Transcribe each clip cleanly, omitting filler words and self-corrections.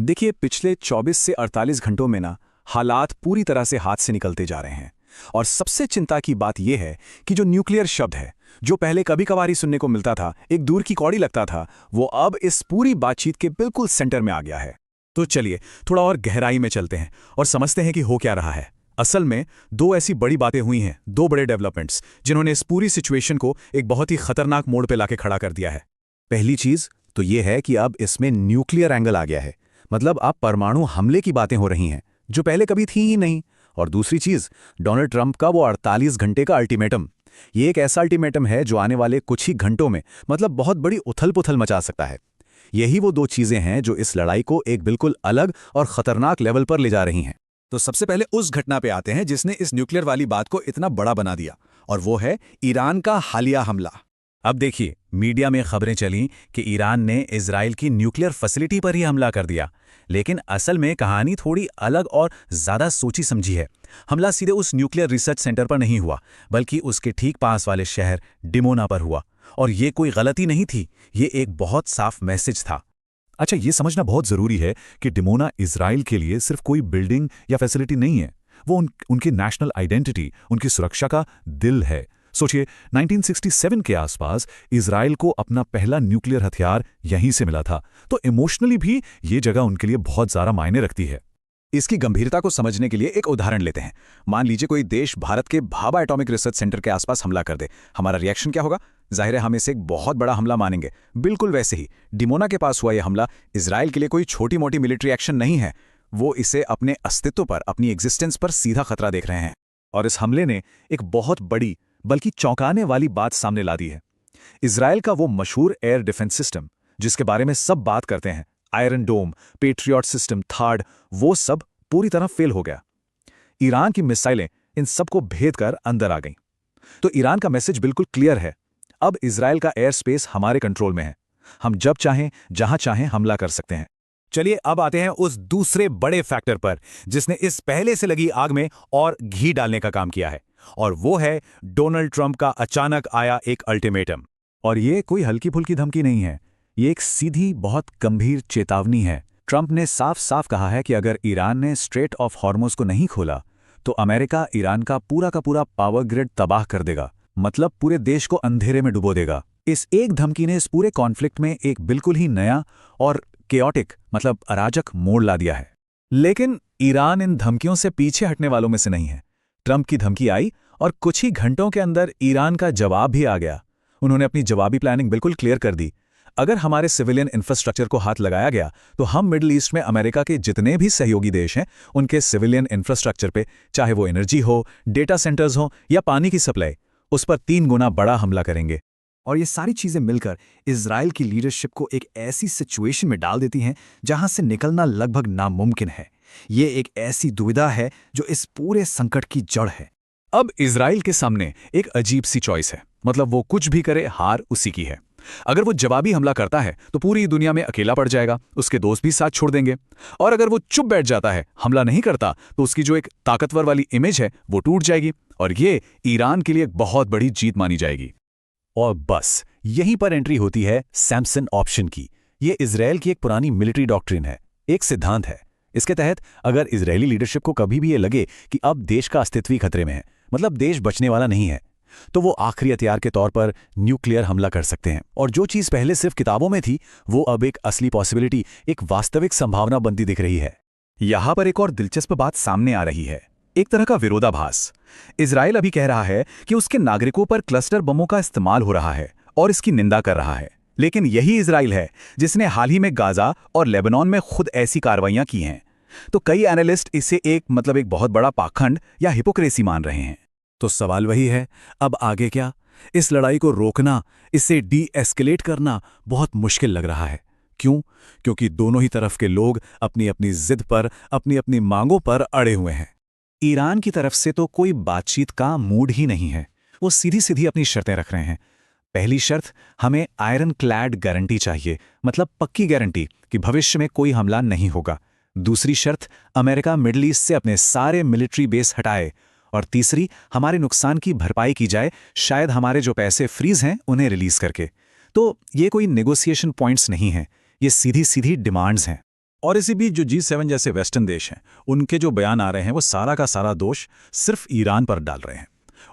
देखिए, पिछले 24 से 48 घंटों में ना हालात पूरी तरह से हाथ से निकलते जा रहे हैं। और सबसे चिंता की बात यह है कि जो न्यूक्लियर शब्द है, जो पहले कभी कभार ही सुनने को मिलता था, एक दूर की कौड़ी लगता था, वो अब इस पूरी बातचीत के बिल्कुल सेंटर में आ गया है। तो चलिए थोड़ा और गहराई में चलते हैं और समझते हैं कि हो क्या रहा है। असल में दो ऐसी बड़ी बातें हुई हैं, दो बड़े डेवलपमेंट्स, जिन्होंने इस पूरी सिचुएशन को एक बहुत ही खतरनाक मोड़ पे लाके खड़ा कर दिया है। पहली चीज तो ये है कि अब इसमें न्यूक्लियर एंगल आ गया है। मतलब अब परमाणु हमले की बातें हो रही हैं, जो पहले कभी थी ही नहीं। और दूसरी चीज, डोनाल्ड ट्रंप का वो 48 घंटे का अल्टीमेटम। ये एक ऐसा अल्टीमेटम है जो आने वाले कुछ ही घंटों में मतलब बहुत बड़ी उथल-पुथल मचा सकता है। यही वो दो चीजें हैं जो इस लड़ाई को एक बिल्कुल अलग और खतरनाक लेवल पर ले जा रही हैं। तो सबसे पहले उस घटना पे आते हैं जिसने इस न्यूक्लियर वाली बात को इतना बड़ा बना दिया, और वो है ईरान का हालिया हमला। अब देखिए, मीडिया में खबरें चलीं कि ईरान ने इजराइल की न्यूक्लियर फैसिलिटी पर ही हमला कर दिया, लेकिन असल में कहानी थोड़ी अलग और ज़्यादा सोची समझी है। हमला सीधे उस न्यूक्लियर रिसर्च सेंटर पर नहीं हुआ, बल्कि उसके ठीक पास वाले शहर डिमोना पर हुआ। और ये कोई गलती नहीं थी, ये एक बहुत साफ मैसेज था। अच्छा, ये समझना बहुत जरूरी है कि डिमोना इजराइल के लिए सिर्फ कोई बिल्डिंग या फैसिलिटी नहीं है। वो उनके नेशनल आइडेंटिटी, उनकी सुरक्षा का दिल है। सोचिए, 1967 के आसपास इजराइल को अपना पहला न्यूक्लियर हथियार यहीं से मिला था, तो इमोशनली भी ये जगह उनके लिए बहुत ज़्यादा मायने रखती है। इसकी गंभीरता को समझने के लिए एक उदाहरण लेते हैं। मान लीजिए कोई देश भारत के भाभा एटॉमिक रिसर्च सेंटर के आसपास हमला कर दे, हमारा रिएक्शन क्या होगा? जाहिर है हम इसे एक बहुत बड़ा हमला मानेंगे। बिल्कुल वैसे ही डिमोना के पास हुआ यह हमला इजराइल के लिए कोई छोटी मोटी मिलिट्री एक्शन नहीं है। वो इसे अपने अस्तित्व पर, अपनी एग्जिस्टेंस पर सीधा खतरा देख रहे हैं। और इस हमले ने एक बहुत बड़ी बल्कि चौंकाने वाली बात सामने ला दी है। इजराइल का वो मशहूर एयर डिफेंस सिस्टम जिसके बारे में सब बात करते हैं, आयरन डोम, पेट्रियट सिस्टम, थार्ड, वो सब पूरी तरह फेल हो गया। ईरान की मिसाइलें इन सबको भेद कर अंदर आ गईं। तो ईरान का मैसेज बिल्कुल क्लियर है, अब इजराइल का एयर स्पेस हमारे कंट्रोल में है। हम जब चाहें, जहां चाहें हमला कर सकते हैं। चलिए अब आते हैं उस दूसरे बड़े फैक्टर पर जिसने इस पहले से लगी आग में और घी डालने का काम किया है, और वो है डोनाल्ड ट्रंप का अचानक आया एक अल्टीमेटम। और ये कोई हल्की फुल्की धमकी नहीं है, ये एक सीधी बहुत गंभीर चेतावनी है। ट्रंप ने साफ साफ कहा है कि अगर ईरान ने स्ट्रेट ऑफ हॉर्मुज़ को नहीं खोला तो अमेरिका ईरान का पूरा पावर ग्रिड तबाह कर देगा, मतलब पूरे देश को अंधेरे में डुबो देगा। इस एक धमकी ने इस पूरे कॉन्फ्लिक्ट में एक बिल्कुल ही नया और केओटिक, मतलब अराजक मोड़ ला दिया है। लेकिन ईरान इन धमकियों से पीछे हटने वालों में से नहीं है। ट्रंप की धमकी आई और कुछ ही घंटों के अंदर ईरान का जवाब भी आ गया। उन्होंने अपनी जवाबी प्लानिंग बिल्कुल क्लियर कर दी। अगर हमारे सिविलियन इंफ्रास्ट्रक्चर को हाथ लगाया गया तो हम मिडिल ईस्ट में अमेरिका के जितने भी सहयोगी देश हैं, उनके सिविलियन इंफ्रास्ट्रक्चर पे, चाहे वो एनर्जी हो, डेटा सेंटर्स हो या पानी की सप्लाई, उस पर 3 गुना बड़ा हमला करेंगे। और ये सारी चीजें मिलकर इजराइल की लीडरशिप को एक ऐसी सिचुएशन में डाल देती हैं जहां से निकलना लगभग नामुमकिन है। ये एक ऐसी दुविधा है जो इस पूरे संकट की जड़ है। अब इजराइल के सामने एक अजीब सी चॉइस है, मतलब वो कुछ भी करे, हार उसी की है। अगर वो जवाबी हमला करता है तो पूरी दुनिया में अकेला पड़ जाएगा, उसके दोस्त भी साथ छोड़ देंगे। और अगर वो चुप बैठ जाता है, हमला नहीं करता, तो उसकी जो एक ताकतवर वाली इमेज है वो टूट जाएगी, और ये ईरान के लिए एक बहुत बड़ी जीत मानी जाएगी। और बस यहीं पर एंट्री होती है सैमसन ऑप्शन की। ये इजराइल की एक पुरानी मिलिट्री डॉक्ट्रिन है, एक सिद्धांत है। इसके तहत अगर इजरायली लीडरशिप को कभी भी ये लगे कि अब देश का अस्तित्व ही खतरे में है, मतलब देश बचने वाला नहीं है, तो वो आखिरी हथियार के तौर पर न्यूक्लियर हमला कर सकते हैं। और जो चीज़ पहले सिर्फ किताबों में थी, वो अब एक असली पॉसिबिलिटी, एक वास्तविक संभावना बनती दिख रही है। यहां पर एक और दिलचस्प बात सामने आ रही है, एक तरह का विरोधाभास। इजराइल अभी कह रहा है कि उसके नागरिकों पर क्लस्टर बमों का इस्तेमाल हो रहा है और इसकी निंदा कर रहा है, लेकिन यही इजराइल है जिसने हाल ही में गाजा और लेबनान में खुद ऐसी कार्रवाइयां की हैं। तो कई एनालिस्ट इसे एक बहुत बड़ा पाखंड या हिपोक्रेसी मान रहे हैं। तो सवाल वही है, अब आगे क्या? इस लड़ाई को रोकना, इसे डी एस्केलेट करना बहुत मुश्किल लग रहा है। क्यों? क्योंकि दोनों ही तरफ के लोग अपनी अपनी जिद पर, अपनी अपनी मांगों पर अड़े हुए हैं। ईरान की तरफ से तो कोई बातचीत का मूड ही नहीं है, वो सीधी सीधी अपनी शर्तें रख रहे हैं। पहली शर्त, हमें आयरन क्लैड गारंटी चाहिए, मतलब पक्की गारंटी कि भविष्य में कोई हमला नहीं होगा। दूसरी शर्त, अमेरिका मिडिल ईस्ट से अपने सारे मिलिट्री बेस हटाए। और तीसरी, हमारे नुकसान की भरपाई की जाए, शायद हमारे जो पैसे फ्रीज हैं उन्हें रिलीज करके। तो ये कोई नेगोशिएशन पॉइंट्स नहीं हैं, ये सीधी सीधी डिमांड्स हैं। और इसी बीच जो G7 जैसे वेस्टर्न देश हैं, उनके जो बयान आ रहे हैं वो सारा का सारा दोष सिर्फ ईरान पर डाल रहे हैं।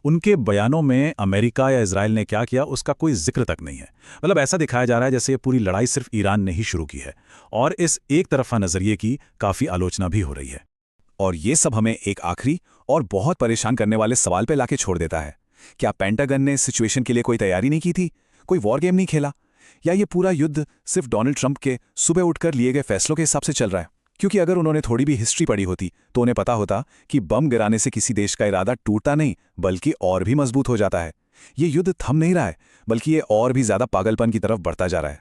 उनके बयानों में अमेरिका या इजराइल ने क्या किया उसका कोई जिक्र तक नहीं है। मतलब ऐसा दिखाया जा रहा है जैसे ये पूरी लड़ाई सिर्फ ईरान ने ही शुरू की है, और इस एक तरफा नजरिए की काफ़ी आलोचना भी हो रही है। और ये सब हमें एक आखिरी और बहुत परेशान करने वाले सवाल पे लाके छोड़ देता है। क्या पेंटागन ने इस सिचुएशन के लिए कोई तैयारी नहीं की थी, कोई वॉर गेम नहीं खेला, या ये पूरा युद्ध सिर्फ डोनाल्ड ट्रंप के सुबह उठकर लिए गए फैसलों के हिसाब से चल रहा है? क्योंकि अगर उन्होंने थोड़ी भी हिस्ट्री पढ़ी होती तो उन्हें पता होता कि बम गिराने से किसी देश का इरादा टूटता नहीं बल्कि और भी मजबूत हो जाता है। ये युद्ध थम नहीं रहा है, बल्कि ये और भी ज्यादा पागलपन की तरफ बढ़ता जा रहा है।